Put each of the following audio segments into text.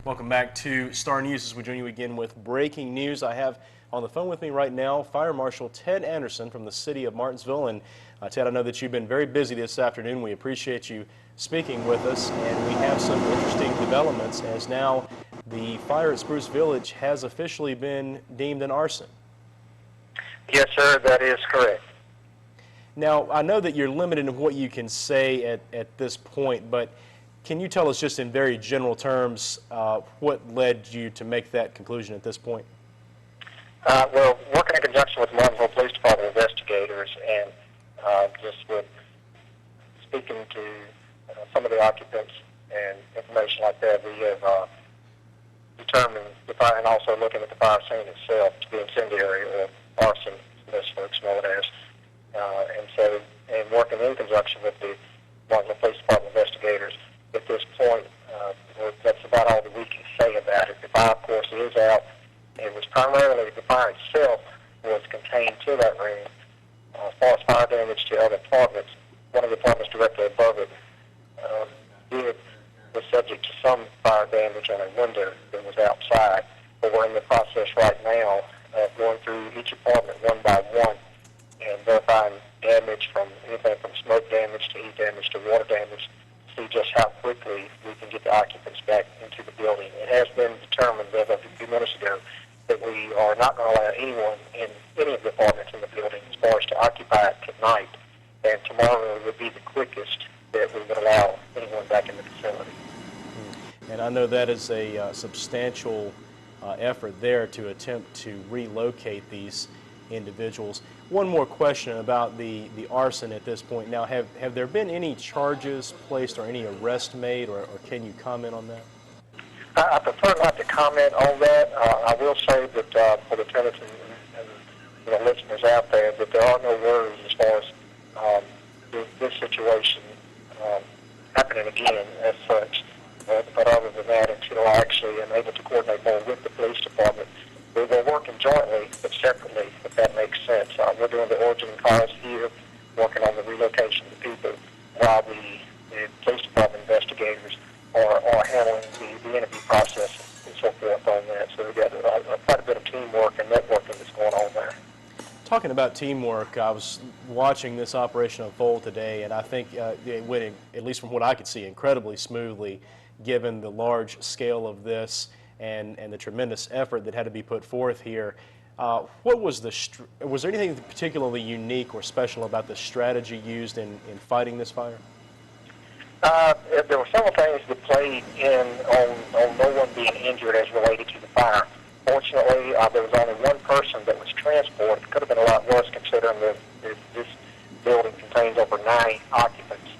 Welcome back to Star News as we join you again with breaking news. I have on the phone with me right now Fire Marshal Ted Anderson from the city of Martinsville. And Ted, I know that you've been very busy this afternoon. We appreciate you speaking with us, and we have some interesting developments as now the fire at Spruce Village has officially been deemed an arson. Yes, sir, that is correct. Now, I know that you're limited in what you can say at this point, but can you tell us just in very general terms what led you to make that conclusion at this point? Well, working in conjunction with the Martinsville Police Department investigators and just with speaking to some of the occupants and information like that, we have determined the fire, and also looking at the fire scene itself to be incendiary or arson, as folks know it as. And working in conjunction with the Martinsville Police Department investigators, at this point, that's about all that we can say about it. The fire, of course, is out. It was primarily the fire itself was contained to that room. As far as fire damage to other apartments, one of the apartments directly above it was subject to some fire damage on a window that was outside. But we're in the process right now of going through each apartment one by one and verifying damage from anything from smoke damage to heat damage to water damage, to see just how quickly we can get the occupants back into the building. It has been determined as of a few minutes ago that we are not going to allow anyone in any of the apartments in the building as far as to occupy it tonight, and tomorrow would be the quickest that we would allow anyone back in the facility. And I know that is a substantial effort there to attempt to relocate these individuals. One more question about the arson at this point. Now, have there been any charges placed or any arrest made, or can you comment on that? I prefer not to comment on that. I will say that for the tenants and listeners out there, that there are no worries as far as this situation happening again as such. But other than that, until I actually am able to coordinate more with the police department, we're working jointly but separately, if that makes sense. We're doing the origin cause here, working on the relocation of the people, while the police department investigators are handling the interview process and so forth on that. So we've got quite a bit of teamwork and networking that's going on there. Talking about teamwork, I was watching this operation unfold today, and I think it went, at least from what I could see, incredibly smoothly, given the large scale of this and the tremendous effort that had to be put forth here. What was was there anything particularly unique or special about the strategy used in fighting this fire? There were several things that played in on no one being injured as related to the fire. Fortunately, there was only one person that was transported. It could have been a lot worse considering that this building contains over 9 occupants.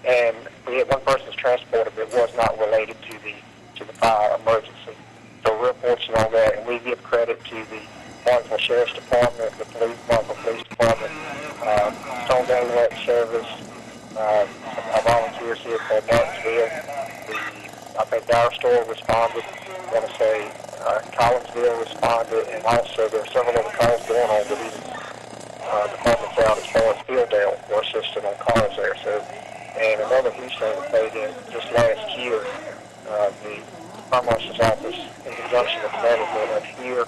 And we had one person transported that was not related to the fire emergency. So we're fortunate on that, and we give credit to the Martinsville Sheriff's Department, the Martinsville Police Department, Stone Ambulance Service, our volunteers here at Martinsville. I think our store responded. I want to say Collinsville responded, and also there are several other calls going on with even departments out as far as Fieldale were assisting on calls there. So, and another huge thing that played in just last year, the Fire Marshal's office, in conjunction with the management of here,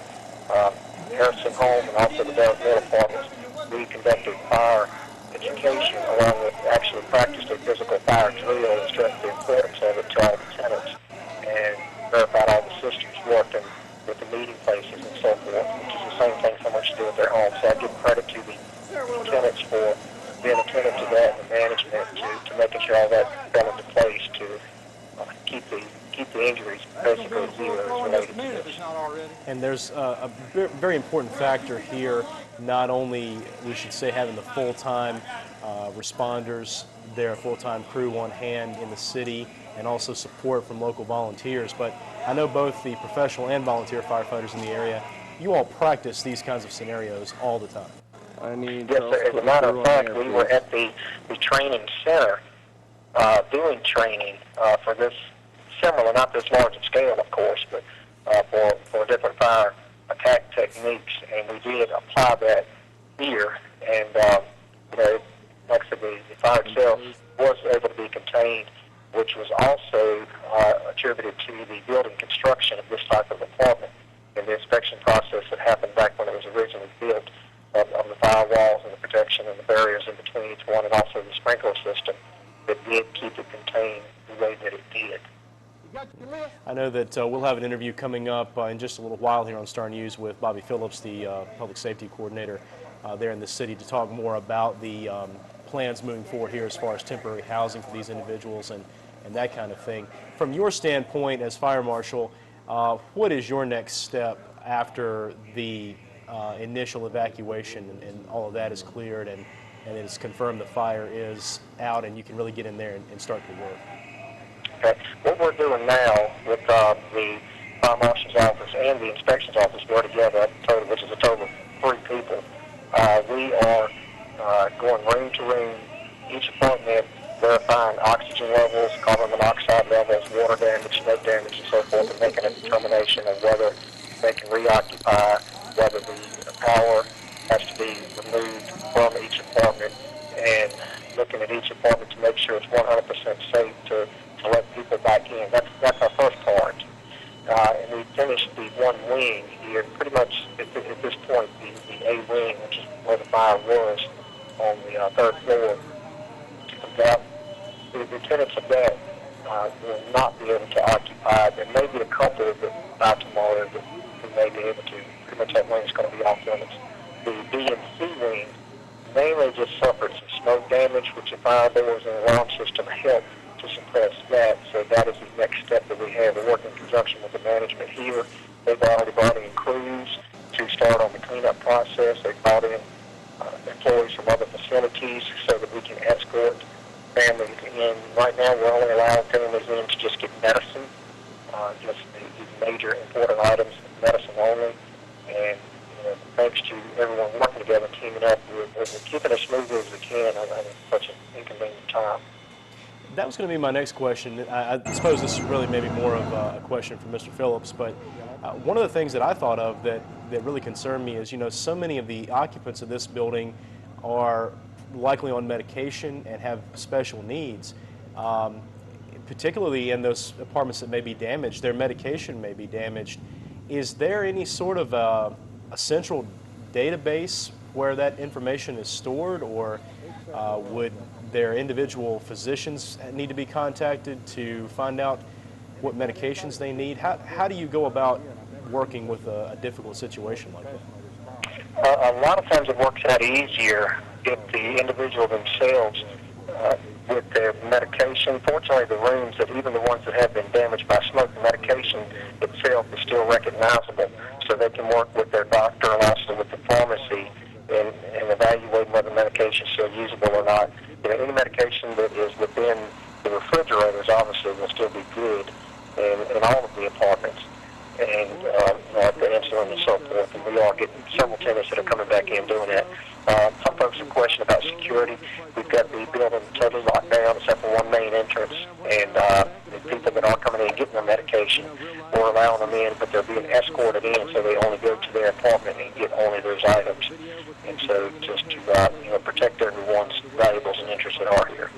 Harrison Home, and also the Dallas Mill Apartments, we conducted fire education along with actually practiced a physical fire drill and stressed the importance of it to all the tenants, and verified all the systems working with the meeting places and so forth, which is the same thing someone should do at their home. So I give credit to the tenants for being attentive to that, and the management to making sure all that fell into place to keep the injuries basically zero as related to this. And there's a very important factor here, not only, we should say, having the full-time responders there, a full-time crew on hand in the city, and also support from local volunteers, but I know both the professional and volunteer firefighters in the area, you all practice these kinds of scenarios all the time. Yes, sir. As a matter of fact, we were at the training center doing training for this similar, not this large of scale, of course, but for different fire attack techniques, and we did apply that here. And like I said, the fire itself was able to be contained which was also attributed to the building construction of this type of apartment and the inspection process that happened back when it was originally built of the firewalls and the protection and the barriers in between each one, and also the sprinkler system that did keep it contained the way that it did. I know that we'll have an interview coming up in just a little while here on Star News with Bobby Phillips, the public safety coordinator there in the city, to talk more about the plans moving forward here as far as temporary housing for these individuals and that kind of thing. From your standpoint as fire marshal, what is your next step after the initial evacuation and all of that is cleared and it's confirmed the fire is out and you can really get in there and start to work? Okay. What we're doing now with the fire marshal's office and the inspections office, we're together, which is a total of 3 people. We are going room to room, each apartment, verifying oxygen levels, carbon monoxide levels, water damage, smoke damage, and so forth, and making a determination of whether they can reoccupy, whether the power has to be removed from each apartment, and looking at each apartment to make sure it's 100% safe to let people back in. That's our first part. And we finished the one wing here, pretty much at this point, the A wing, which is where the fire was on the 3rd floor. That the tenants of that will not be able to occupy. There may be a couple that by tomorrow that we may be able to. Pretty much that wing is going to be off limits. The B and C wing mainly just suffered some smoke damage, which the fire doors and alarm system helped to suppress that. So that is the next step that we have. We work in conjunction with the management here. They've already brought in crews to start on the cleanup process. They've brought in employees from other facilities so that we can escort families in. Right now, we're only allowing families in to just get medicine, just the major important items, medicine only. And thanks to everyone working together and teaming up, we're keeping as smoothly as we can on such an inconvenient time. That was going to be my next question. I suppose this is really maybe more of a question for Mr. Phillips, but one of the things that I thought of that really concerned me is, so many of the occupants of this building are likely on medication and have special needs, particularly in those apartments that may be damaged. Their medication may be damaged. Is there any sort of a central database where that information is stored, or would their individual physicians need to be contacted to find out what medications they need? How do you go about working with a difficult situation like that? A lot of times it works out easier if the individual themselves, with their medication, fortunately the rooms, that even the ones that have been damaged by smoke, the medication itself is still recognizable, so they can work with their doctor and also with the pharmacy in evaluating whether the medication is still usable or not. Any medication that is within the refrigerators obviously will still be good in all of the apartments, and like the insulin and so forth. And we are getting several tenants that are coming back in doing that. Some folks have a question about security. We've got the building totally locked down except for one main entrance, and the people that are coming in getting their medication, we're allowing them in, but they're being escorted in, so they only go to their apartment and get only those items. And so just to protect everyone's valuables and interests that are here.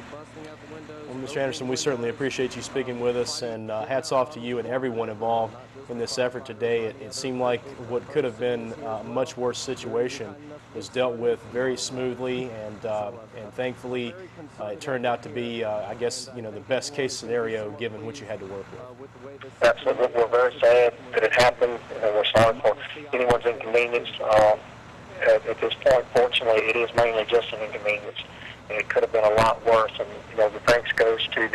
Well, Mr. Anderson, we certainly appreciate you speaking with us, and hats off to you and everyone involved in this effort today. It seemed like what could have been a much worse situation was dealt with very smoothly, and thankfully it turned out to be, I guess, the best case scenario given what you had to work with. Absolutely. We're very sad that it happened, and we're sorry for anyone's inconvenience. At this point, fortunately, it is mainly just an inconvenience. And it could have been a lot worse, and the thanks goes to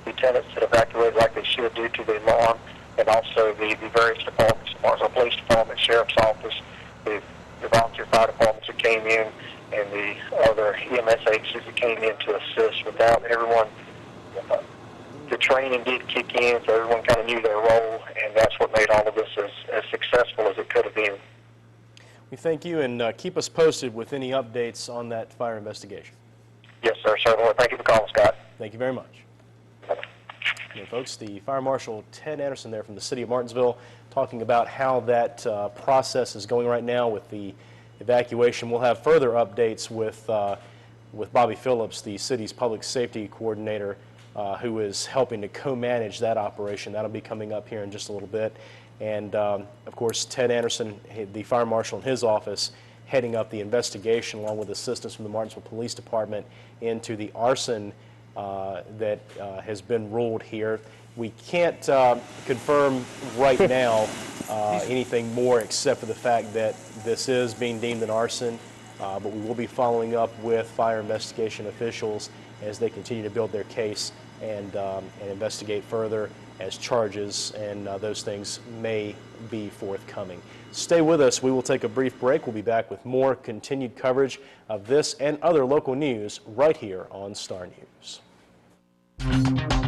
the tenants that evacuated like they should due to the alarm, and also the various departments, the Martinsville Police Department, Sheriff's Office, the volunteer fire departments that came in, and the other EMS agencies that came in to assist. Without everyone, the training did kick in, so everyone kind of knew their role, and that's what made all of this as successful as it could have been. We thank you, and keep us posted with any updates on that fire investigation. Yes, sir, certainly. Thank you for calling, Scott. Thank you very much. And folks, the Fire Marshal Ted Anderson there from the city of Martinsville talking about how that process is going right now with the evacuation. We'll have further updates with Bobby Phillips, the city's public safety coordinator, who is helping to co-manage that operation. That'll be coming up here in just a little bit. And of course, Ted Anderson, the fire marshal in his office, heading up the investigation along with assistance from the Martinsville Police Department into the arson that has been ruled here. We can't confirm right now anything more except for the fact that this is being deemed an arson, but we will be following up with fire investigation officials as they continue to build their case and investigate further as charges and those things may be forthcoming. Stay with us. We will take a brief break. We'll be back with more continued coverage of this and other local news right here on Star News.